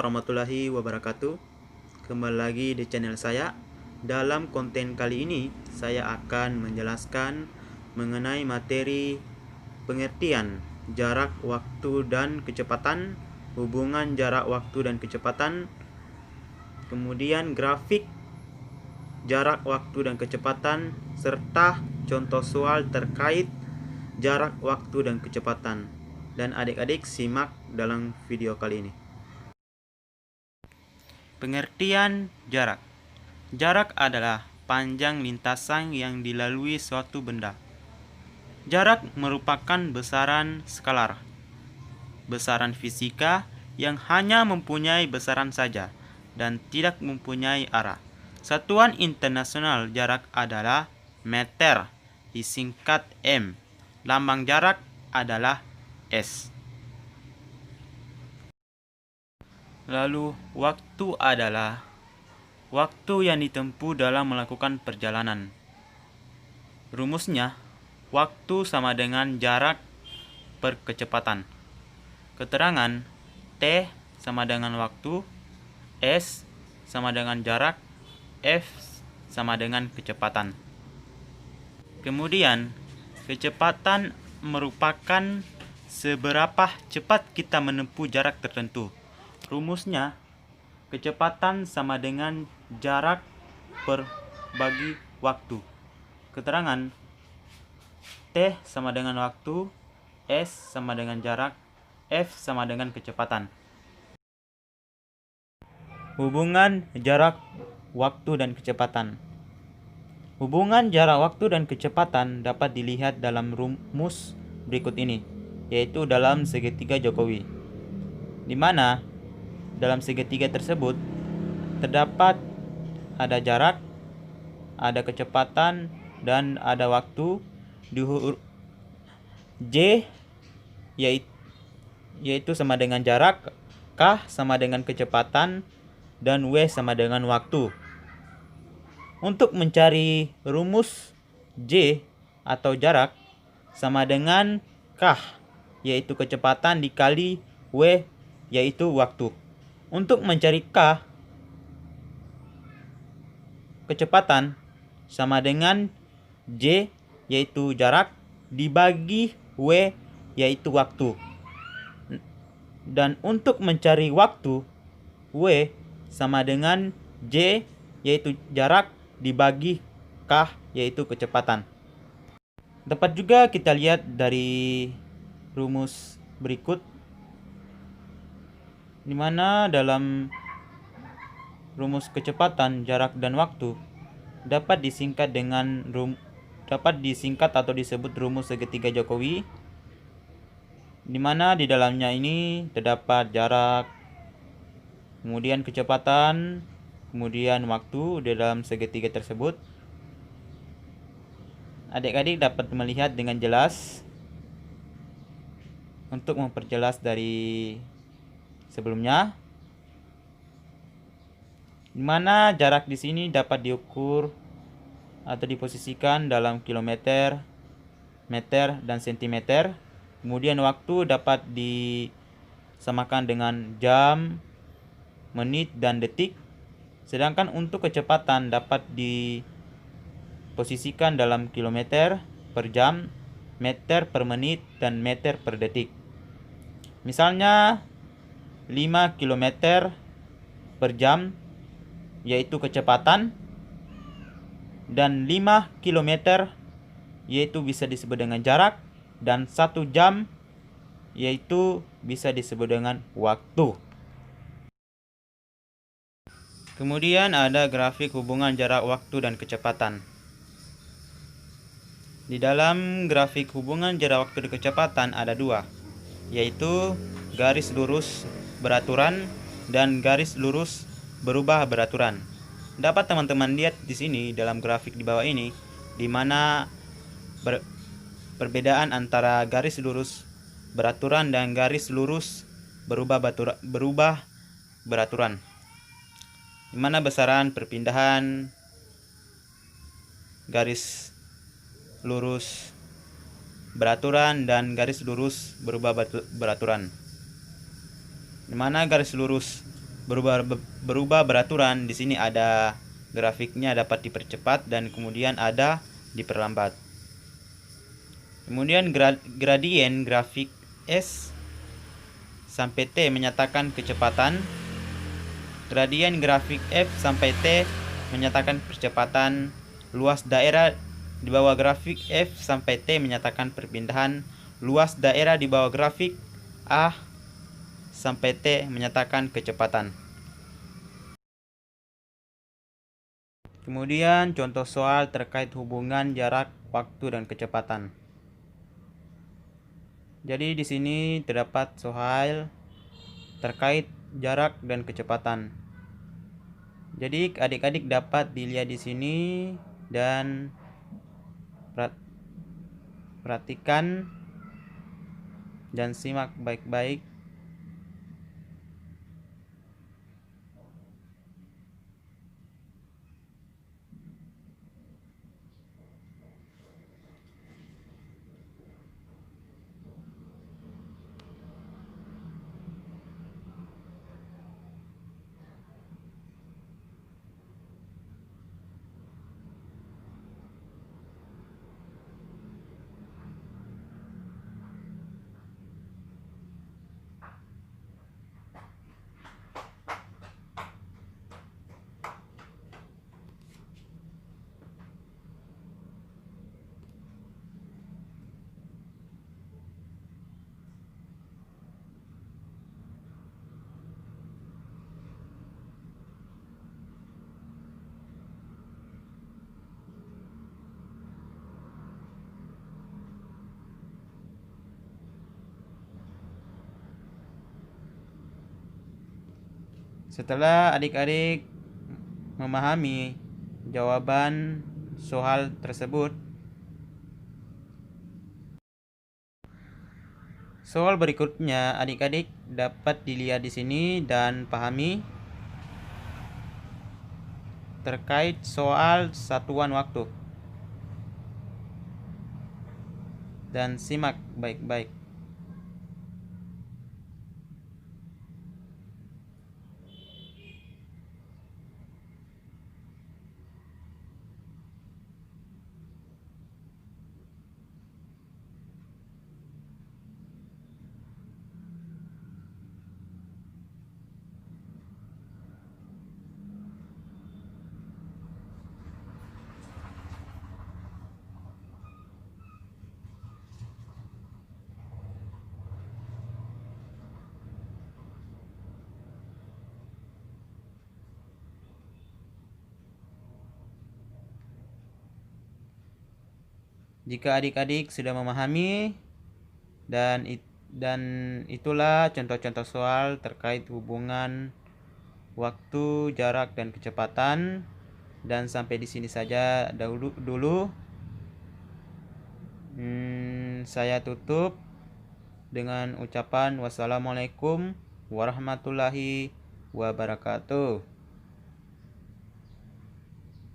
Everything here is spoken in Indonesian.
warahmatullahi wabarakatuh. Kembali lagi di channel saya. Dalam konten kali ini saya akan menjelaskan mengenai materi pengertian jarak waktu dan kecepatan, hubungan jarak waktu dan kecepatan, kemudian grafik jarak waktu dan kecepatan, serta contoh soal terkait jarak waktu dan kecepatan. Dan adik-adik simak dalam video kali ini. Pengertian jarak. Jarak adalah panjang lintasan yang dilalui suatu benda. Jarak merupakan besaran skalar, besaran fisika yang hanya mempunyai besaran saja dan tidak mempunyai arah. Satuan internasional jarak adalah meter, disingkat M. Lambang jarak adalah S. Lalu, waktu adalah waktu yang ditempuh dalam melakukan perjalanan. Rumusnya, waktu sama dengan jarak per kecepatan. Keterangan, T sama dengan waktu, S sama dengan jarak, F sama dengan kecepatan. Kemudian, kecepatan merupakan seberapa cepat kita menempuh jarak tertentu. Rumusnya, kecepatan sama dengan jarak per bagi waktu. Keterangan, T sama dengan waktu, S sama dengan jarak, F sama dengan kecepatan. Hubungan jarak waktu dan kecepatan. Hubungan jarak waktu dan kecepatan dapat dilihat dalam rumus berikut ini, yaitu dalam segitiga Jokowi, di mana dalam segitiga tersebut terdapat ada jarak, ada kecepatan, dan ada waktu. J yaitu sama dengan jarak, K sama dengan kecepatan, dan W sama dengan waktu. Untuk mencari rumus J atau jarak sama dengan K yaitu kecepatan dikali W yaitu waktu. Untuk mencari K, kecepatan sama dengan J yaitu jarak dibagi W yaitu waktu. Dan untuk mencari waktu, W sama dengan J yaitu jarak dibagi K yaitu kecepatan. Dapat juga kita lihat dari rumus berikut, di mana dalam rumus kecepatan, jarak, dan waktu dapat disingkat atau disebut rumus segitiga Jokowi, di mana di dalamnya ini terdapat jarak, kemudian kecepatan, kemudian waktu di dalam segitiga tersebut. Adik-adik dapat melihat dengan jelas. Untuk memperjelas dari sebelumnya, di mana jarak di sini dapat diukur atau diposisikan dalam kilometer, meter, dan sentimeter. Kemudian waktu dapat disamakan dengan jam, menit, dan detik. Sedangkan untuk kecepatan dapat diposisikan dalam kilometer per jam, meter per menit, dan meter per detik. Misalnya 5 km per jam yaitu kecepatan, dan 5 km yaitu bisa disebut dengan jarak, dan 1 jam yaitu bisa disebut dengan waktu. Kemudian ada grafik hubungan jarak waktu dan kecepatan. Di dalam grafik hubungan jarak waktu dan kecepatan ada dua, yaitu garis lurus beraturan dan garis lurus berubah beraturan. Dapat teman-teman lihat di sini dalam grafik di bawah ini, di mana perbedaan antara garis lurus beraturan dan garis lurus berubah beraturan, di mana besaran perpindahan garis lurus beraturan dan garis lurus berubah beraturan, di mana garis lurus berubah beraturan. Di sini ada grafiknya dapat dipercepat dan kemudian ada diperlambat. Kemudian gradien grafik S sampai T menyatakan kecepatan. Gradien grafik F sampai T menyatakan percepatan. Luas daerah di bawah grafik F sampai T menyatakan perpindahan. Luas daerah di bawah grafik A sampai T menyatakan kecepatan. Kemudian contoh soal terkait hubungan jarak, waktu, dan kecepatan. Jadi di sini terdapat soal terkait jarak dan kecepatan. Jadi adik-adik dapat dilihat di sini dan perhatikan dan simak baik-baik. Setelah adik-adik memahami jawaban soal tersebut, soal berikutnya adik-adik dapat dilihat di sini dan pahami terkait soal satuan waktu. Dan simak baik-baik. Jika adik-adik sudah memahami dan itulah contoh-contoh soal terkait hubungan waktu, jarak, dan kecepatan. Dan sampai di sini saja dulu. Saya tutup dengan ucapan wassalamualaikum warahmatullahi wabarakatuh.